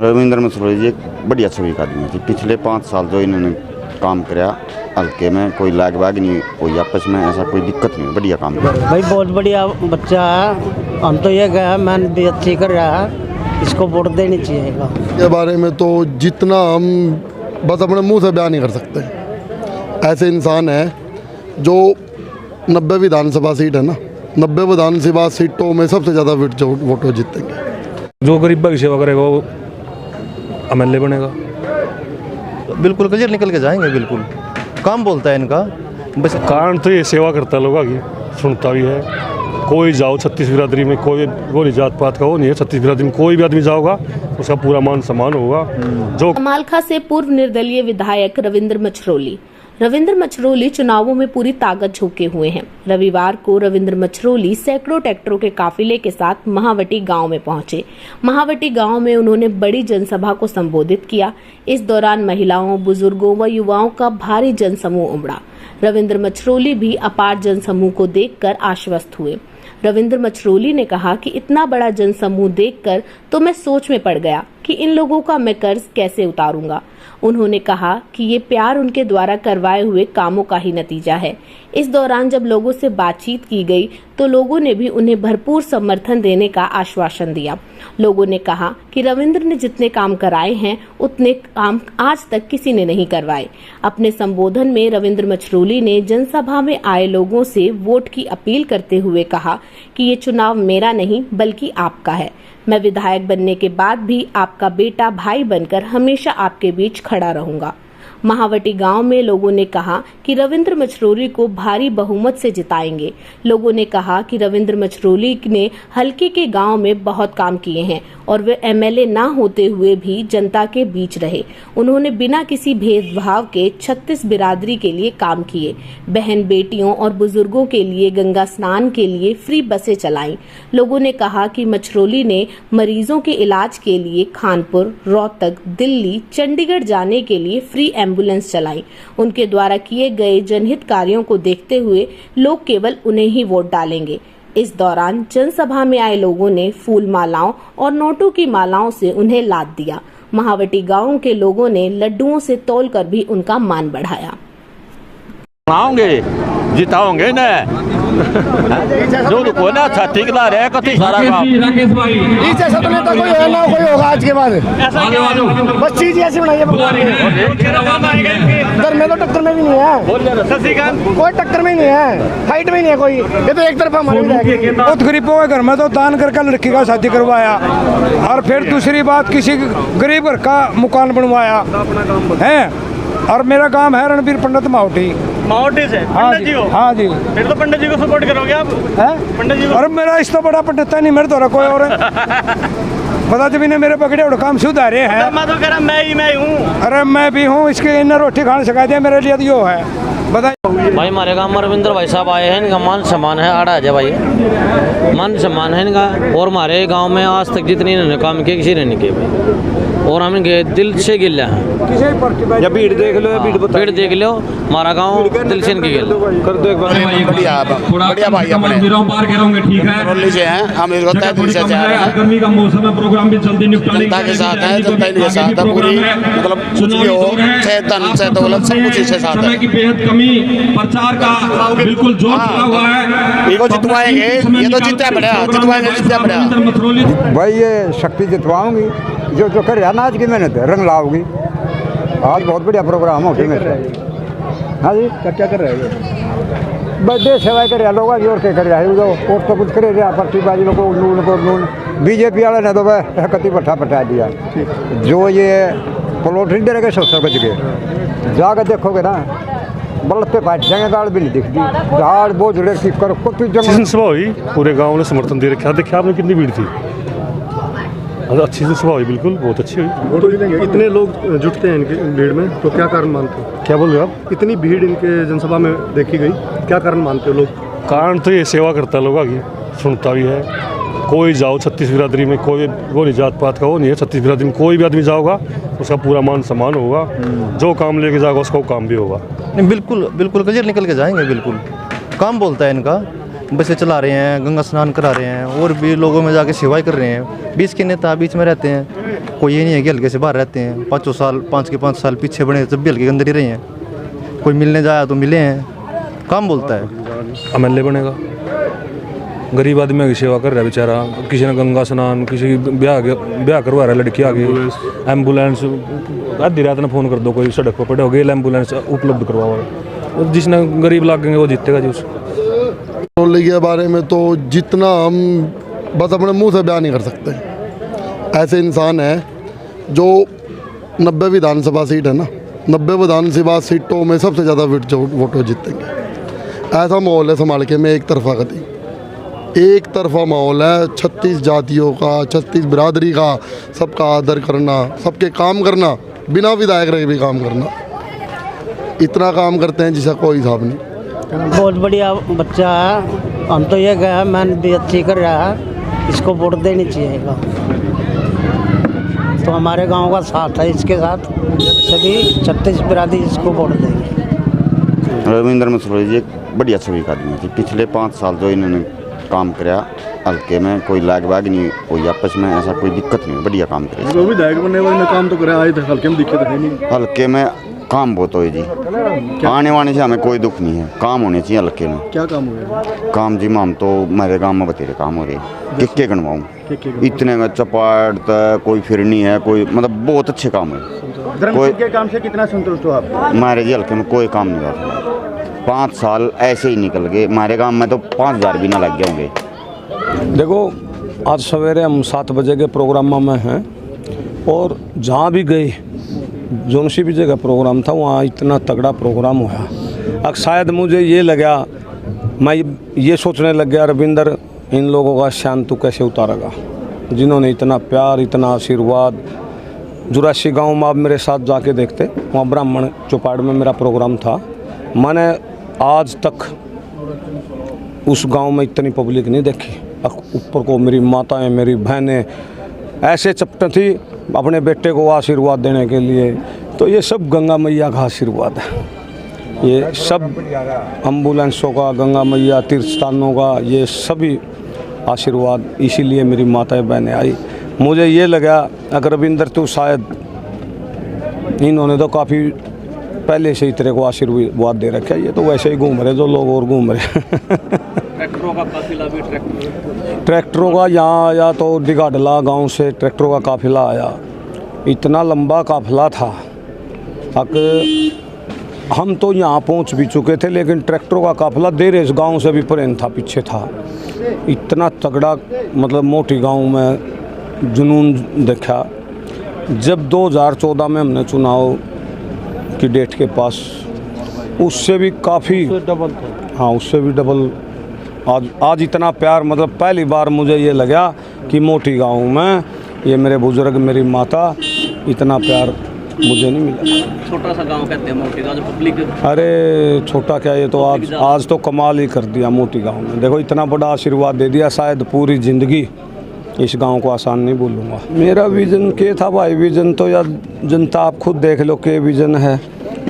रविंद्र मछरोली जी एक बढ़िया छवि का आदमी थी। पिछले 5 साल जो इन्होंने काम कराया हल्के में कोई लाग वाग नहीं कोई आपस में ऐसा कोई दिक्कत नहीं, बढ़िया काम किया भाई। बहुत बढ़िया बच्चा है। हम तो ये गया मैं भी अच्छी कर रहा है, इसको वोट देनी चाहिए। के बारे में तो जितना हम बस अपने मुंह से बयान नहीं कर सकते। ऐसे इंसान है जो 90 विधानसभा सीट है ना, 90 विधानसभा सीटों में सबसे ज़्यादा वोटों जीतेंगे। जो गरीब की सेवा करेगा वो एमएलए बनेगा। बिल्कुल क्लियर निकल के जाएंगे। बिल्कुल काम बोलता है इनका। बस कारण तो ये सेवा करता है लोगों की, सुनता भी है। कोई जाओ 36 बिरादरी में कोई वो नहीं जात पात का वो नहीं है। 36 बिरादरी में कोई भी आदमी जाओगा उसका पूरा मान सम्मान होगा। जो मालखा से पूर्व निर्दलीय विधायक रविंद्र मछरोली चुनावों में पूरी ताकत झोंके हुए हैं। रविवार को रविंद्र मछरोली सैकड़ों ट्रैक्टरों के काफिले के साथ महावटी गांव में पहुंचे। महावटी गांव में उन्होंने बड़ी जनसभा को संबोधित किया। इस दौरान महिलाओं, बुजुर्गों व युवाओं का भारी जनसमूह उमड़ा। रविंद्र मछरोली भी अपार जनसमूह को देखकर आश्वस्त हुए। रविंद्र मछरोली ने कहा कि इतना बड़ा जनसमूह देखकर तो मैं सोच में पड़ गया कि इन लोगों का मैं कर्ज कैसे उतारूंगा। उन्होंने कहा कि ये प्यार उनके द्वारा करवाए हुए कामों का ही नतीजा है। इस दौरान जब लोगों से बातचीत की गई तो लोगों ने भी उन्हें भरपूर समर्थन देने का आश्वासन दिया। लोगों ने कहा कि रविंद्र ने जितने काम कराए हैं उतने काम आज तक किसी ने नहीं करवाए। अपने संबोधन में रविंद्र मछरोली ने जनसभा में आए लोगों से वोट की अपील करते हुए कहा कि ये चुनाव मेरा नहीं बल्कि आपका है। मैं विधायक बनने के बाद भी आपका बेटा भाई बनकर हमेशा आपके बीच खड़ा रहूंगा। महावटी गांव में लोगों ने कहा कि रविंद्र मछरोली को भारी बहुमत से जिताएंगे। लोगों ने कहा कि रविंद्र मछरोली ने हलके के गांव में बहुत काम किए हैं और वे एमएलए ना होते हुए भी जनता के बीच रहे। उन्होंने बिना किसी भेदभाव के 36 बिरादरी के लिए काम किए। बहन बेटियों और बुजुर्गों के लिए गंगा स्नान के लिए फ्री बसें चलाईं। लोगों ने कहा कि मछरोली ने मरीजों के इलाज के लिए कानपुर, रोहतक, दिल्ली, चंडीगढ़ जाने के लिए फ्री एम्बुलेंस चलाई। उनके द्वारा किए गए जनहित कार्यों को देखते हुए लोग केवल उन्हें ही वोट डालेंगे। इस दौरान जनसभा में आए लोगों ने फूल मालाओं और नोटों की मालाओं से उन्हें लाद दिया। महावटी गांव के लोगों ने लड्डुओं से तौलकर भी उनका मान बढ़ाया। जिताओगे ना जो रुको ना छाती ला रहे कति सारा काम इस ऐसा तो नेता कोई है ना कोई होगा आज के बाद। बस चीज ऐसी बनाई है इधर में तो टक्कर में भी नहीं है, कोई टक्कर में नहीं है, फाइट में नहीं है कोई। ये तो एक तरफ हमारे बहुत गरीबों के घर में तो दान करके लड़की का शादी करवाया और फिर दूसरी बात किसी गरीब घर का मकान बनवाया है। और मेरा काम है रणबीर पंडित मावटी से। हाँ जी, हाँ जी। फिर तो पंडित जी को सपोर्ट करोगे आप? पंडित जी को? अरे मेरा इस तो बड़ा पंडित है नहीं, मेरे द्वारा कोई और पता जब इन्हें मेरे पकड़े और काम सुधारे हैं। मैं तो कह रहा मैं ही हूँ। अरे मैं भी हूँ, इसके इन्हें रोटी खाने सिखा दिया मेरे लिए तो यो है। बताइए भाई हमारे गाँव में रविंद्र भाई साहब आए हैं, इनका मान सम्मान है आड़ा है भाई, मान सम्मान है इनका। और हमारे गाँव में आज तक जितनी इन्होंने काम किए किसी ने नहीं किए भाई, और हम इनके दिल से गिला है। या भीड़ देख लो, भीड़ देख लो, हमारा गांव दिल से इनकी गिल कर दो एक बार। बढ़िया भाई अपने मछरोली से हैं। हम इसको तय दिल से चाह रहे हैं, जनता के साथ है, जनता इनके साथ है पूरी, मतलब कुछ भी हो चाहे धन चाहे दौलत सब कुछ इसके साथ है। प्रचार का बिल्कुल जोर चला हुआ है। इनको जितवाएंगे, ये तो जीतना पड़ेगा, जितवाएंगे जितना पड़ेगा भाई। ये शक्ति जितवाऊंगी, जो जो कर रहा ना आज की मेहनत रंग लाओगी। आज बहुत बढ़िया प्रोग्राम हो गया। हाँ जी, क्या कर रहे हैं? बर्थडे सेवा कर रहा लोग और क्या कर रहा है, और तो कुछ करे रहा पर्चीबाजी लोग नून बीजेपी वाले ने तो वह कति पट्टा पटा दिया। जो ये प्लॉट नहीं दे रहे 100 गज के, जाकर देखोगे ना बल्ब पे बैठ जाएंगे, गाड़ भी नहीं दिखती, झाड़ बहुत जुड़े ठीक करो कुछ जगह सभा हुई, पूरे गाँव ने समर्थन दे रखा। देखिए आपने कितनी भीड़ थी, अच्छी से सभा हुई, बिल्कुल बहुत अच्छी हुई। इतने लोग जुटते हैं इनके भीड़ में तो क्या कारण मानते हो? क्या बोल रहे हो आप? इतनी भीड़ इनके जनसभा में देखी गई, क्या कारण मानते हो लोग? कारण तो ये सेवा करता है लोगों की, सुनता भी है। कोई जाओ 36 बिरादरी में कोई वो नहीं जात पात का वो नहीं है। 36 बिरादरी में कोई भी आदमी जाओगा उसका पूरा मान सम्मान होगा। जो काम लेके जाएगा उसका काम भी होगा। बिल्कुल क्लियर निकल के जाएंगे। बिल्कुल काम बोलता है इनका। बसें चला रहे हैं, गंगा स्नान करा रहे हैं और भी लोगों में जाके सेवाएं कर रहे हैं। बीच के नेता बीच में रहते हैं, कोई ये नहीं है कि हल्के से बाहर रहते हैं। 5 साल पीछे बने जब भी हल्के के अंदर ही रहे हैं। कोई मिलने जाया तो मिले हैं, काम बोलता है। MLA बनेगा, गरीब आदमी की सेवा कर रहा है बेचारा। किसी ने गंगा स्नान, किसी की ब्याह करवा रहा है लड़की आगे, एम्बुलेंस आधी रात में फ़ोन कर दो, कोई सड़क पर पड़े हो गए एम्बुलेंस उपलब्ध करवाओ। और जिसने गरीब लागेंगे वो जीतेगा जी। उस मछरौली के बारे में तो जितना हम बस अपने मुंह से बयान नहीं कर सकते। ऐसे इंसान है जो 90 विधानसभा सीट है ना, 90 विधानसभा सीटों में सबसे ज़्यादा वोटों जीतेंगे। ऐसा माहौल है संभाल के में एक तरफा गति, एक तरफा माहौल है। 36 जातियों का, 36 बिरादरी का, सबका आदर करना, सबके काम करना, बिना विधायक रहे भी काम करना। इतना काम करते हैं जिसका कोई हिसाब नहीं। बहुत बढ़िया बच्चा है। हम तो ये कहा मैंने भी अच्छी कर रहा है, इसको वोट देनी चाहिएगा। तो हमारे गांव का साथ है इसके साथ, सभी 36 बिरादरी इसको वोट देंगे। रविंद्र मछरौली जी एक बढ़िया छवि का आदमी थी। पिछले 5 साल जो इन्होंने काम कराया हल्के में, कोई लाग बाग नहीं हुई आपस में, ऐसा कोई दिक्कत नहीं, बढ़िया काम करे। जो विधायक बनने वाले ने काम तो कराया, आज तक हल्के में दिक्कत है नहीं। हल्के में काम बहुत हो जी, आने वाने से हमें कोई दुख नहीं है। काम होने चाहिए हल्के में। क्या काम हो गया? काम जी माम तो मेरे गांव में बतेरे काम हो रहे, के गणवाऊँ इतने में चपाट तक कोई फिरनी है, कोई मतलब बहुत अच्छे काम है। कोई के काम से कितना संतुष्ट हो आप? हमारे जी हल्के में कोई काम नहीं हुआ। 5 साल ऐसे ही निकल गए। हमारे गांव में तो 5000 भी ना लग गए होंगे। देखो, आज सवेरे हम 7 बजे के प्रोग्राम में हैं और जहाँ भी गए, जोन सी भी जगह प्रोग्राम था, वहाँ इतना तगड़ा प्रोग्राम हुआ। अब शायद मुझे ये लगा, मैं ये सोचने लग गया रविंदर इन लोगों का शान तू कैसे उतारेगा, जिन्होंने इतना प्यार, इतना आशीर्वाद। जुरासी गांव में आप मेरे साथ जाके देखते, वहाँ ब्राह्मण चौपाड़ में मेरा प्रोग्राम था। मैंने आज तक उस गांव में इतनी पब्लिक नहीं देखी। ऊपर को मेरी माताएं, मेरी बहनें ऐसे चपटे थी अपने बेटे को आशीर्वाद देने के लिए। तो ये सब गंगा मैया का आशीर्वाद है। ये सब एम्बुलेंसों का, गंगा मैया तीर्थ स्थानों का, ये सभी आशीर्वाद, इसीलिए मेरी माताएं बहनें आई। मुझे ये लगा अगर रविंदर तो शायद इन्होंने तो काफ़ी पहले से ही तेरे को आशीर्वाद दे रखा है, ये तो वैसे ही घूम रहे जो लोग और घूम रहे। ट्रैक्टरों का काफिला भी ट्रैक्टरों का यहाँ आया तो दिगाडला गांव से ट्रैक्टरों का काफिला आया। इतना लंबा काफिला था कि हम तो यहाँ पहुँच भी चुके थे, लेकिन ट्रैक्टरों का काफिला देर इस गांव से भी परेन था, पीछे था। इतना तगड़ा मतलब मोटी गांव में जुनून देखा। जब 2014 में हमने चुनाव की डेट के पास, उससे भी काफ़ी डबल, हाँ उससे भी डबल। आज इतना प्यार, मतलब पहली बार मुझे ये लगा कि मोटी गांव में ये मेरे बुजुर्ग, मेरी माता, इतना प्यार मुझे नहीं मिला। छोटा सा गांव कहते हैं मोटी गांव, पब्लिक। अरे छोटा क्या, ये तो आज तो कमाल ही कर दिया मोटी गांव में। देखो इतना बड़ा आशीर्वाद दे दिया, शायद पूरी ज़िंदगी इस गांव को आसान नहीं बोलूँगा। मेरा विज़न क्या था भाई? विज़न तो यार जनता आप खुद देख लो के विज़न है।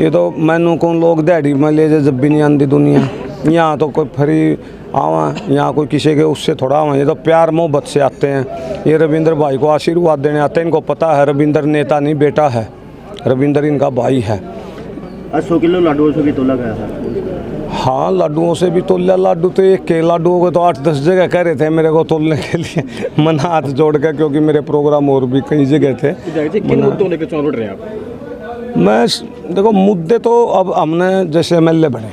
ये तो मैनू कौन लोग दिहाड़ी में ले जाए, जब भी नहीं आती दुनिया। यहाँ तो कोई फ्री आवा, यहाँ कोई किसी के उससे थोड़ा आवा। ये तो प्यार मोहब्बत से आते हैं। ये रविंदर भाई को आशीर्वाद देने आते हैं। इनको पता है रविंदर नेता नहीं बेटा है, रविंदर इनका भाई है। 100 किलो लाडुओं से भी तोला गया था। हाँ लाडुओं से भी तोला। लाडू तो एक के लाडुओं को तो 8-10 जगह कह रहे थे मेरे को तोलने के लिए, मन हाथ जोड़ के, क्योंकि मेरे प्रोग्राम और भी कई जगह थे। किन मुद्दों लेकर चुनाव लड़ रहे हैं आप? मैं देखो मुद्दे तो अब हमने जैसे MLA बने,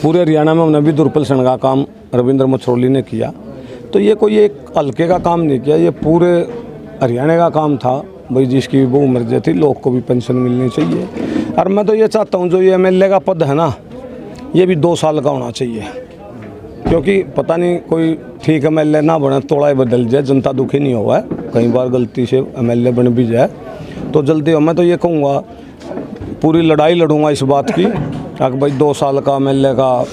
पूरे हरियाणा में हमने भी दुर्पलषण का काम रविंद्र मछरौली ने किया। तो ये कोई एक हल्के का काम नहीं किया, ये पूरे हरियाणा का काम था भाई। जिसकी भी बहुमर्जी थी, लोग को भी पेंशन मिलनी चाहिए। और मैं तो ये चाहता हूँ जो ये MLA का पद है ना, ये भी 2 साल का होना चाहिए, क्योंकि पता नहीं कोई ठीक MLA ना बने, थोड़ा ही बदल जाए, जनता दुखी नहीं हुआ है। कई बार गलती से MLA बन भी जाए तो जल्दी हो। मैं तो ये कहूँगा, पूरी लड़ाई लड़ूंगा इस बात की कि भाई 2 साल का MLA का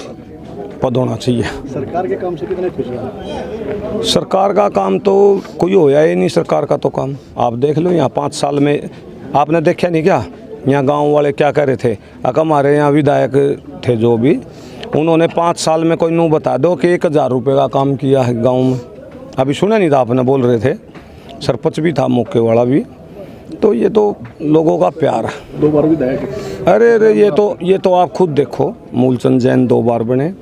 पद होना चाहिए। सरकार के काम से कितने खुश हैं? सरकार का काम तो कोई होया ही नहीं। सरकार का तो काम आप देख लो, यहाँ 5 साल में आपने देखा नहीं क्या? यहाँ गांव वाले क्या कह रहे थे? हमारे यहाँ विधायक थे जो भी, उन्होंने 5 साल में कोई नू बता दो कि 1000 रुपये का काम किया है गांव में। अभी सुना नहीं था, आपने बोल रहे थे, सरपंच भी था मौके वाला भी। तो ये तो लोगों का प्यार है। 2 बार विधायक। अरे ये तो आप खुद देखो, मूलचंद जैन 2 बार बने,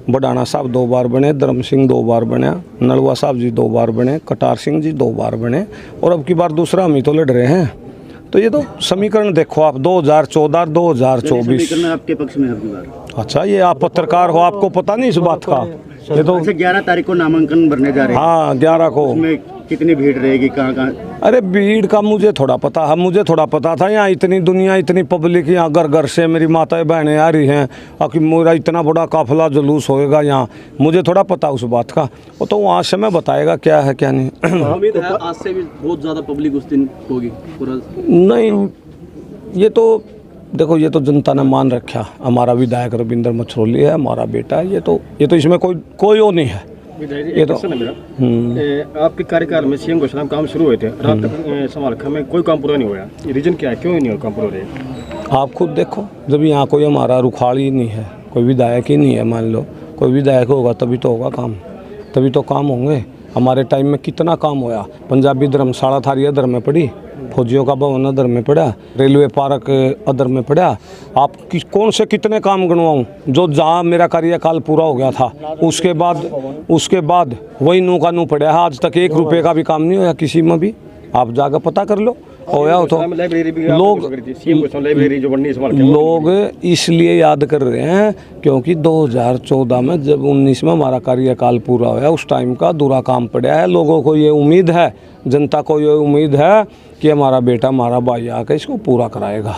बडाना साहब 2 बार बने, धर्म सिंह 2 बार बने, नलवा साहब जी 2 बार बने, कटार सिंह जी 2 बार बने, और अब की बार दूसरा हम ही तो लड़ रहे हैं। तो ये तो समीकरण देखो आप, 2014 2024 आपके पक्ष में है। अच्छा, ये आप पत्रकार हो, आपको पता नहीं इस बात का? ये तो 11 तारीख को नामांकन भरने जा रहे हैं। हाँ, 11 को। उसमें कितनी भीड़ रहेगी, कहाँ? अरे भीड़ का मुझे थोड़ा पता है, मुझे थोड़ा पता था यहाँ इतनी दुनिया, इतनी पब्लिक, यहाँ घर घर से मेरी माताएं बहनें आ रही हैं, और कि मेरा इतना बड़ा काफिला जुलूस होएगा यहाँ, मुझे थोड़ा पता उस बात का। वो तो वहाँ से मैं बताएगा क्या है क्या नहीं। उम्मीद है आज से भी बहुत ज़्यादा पब्लिक उस दिन होगी पूरा। नहीं, ये तो देखो, ये तो जनता ने मान रखा, हमारा विधायक रविंद्र मछरोली है, हमारा बेटा है, ये तो इसमें कोई वो नहीं है। ये तो आपके कार्यकाल में सीएम घोषणा काम शुरू हुए थे, रात तक समालखा में कोई काम पूरा नहीं हुआ। ये रीजन क्या है, क्यों नहीं काम पूरा हुआ? आप खुद देखो, जब यहाँ कोई हमारा रुखाड़ ही नहीं है, कोई विधायक ही नहीं है, मान लो कोई विधायक होगा तभी तो होगा काम, तभी तो काम होंगे। हमारे टाइम में कितना काम होया, पंजाबी धर्मशाला थारी अदर में पड़ी, फौजियों का भवन अदर में पड़ा, रेलवे पार्क अदर में पड़ा। आप कौन से कितने काम गिनवाऊँ जो जहाँ मेरा कार्यकाल पूरा हो गया था, उसके बाद वही नू का नू पड़ा है। आज तक 1 रुपये का भी काम नहीं होया किसी में भी, आप जाकर पता कर लो। होया हो तो लोग इसलिए याद कर रहे हैं क्योंकि 2014 में जब 19 में हमारा कार्यकाल पूरा होया, उस टाइम का दूरा काम पड़ा है। लोगों को ये उम्मीद है, जनता को ये उम्मीद है कि हमारा बेटा, हमारा भाई आकर इसको पूरा कराएगा।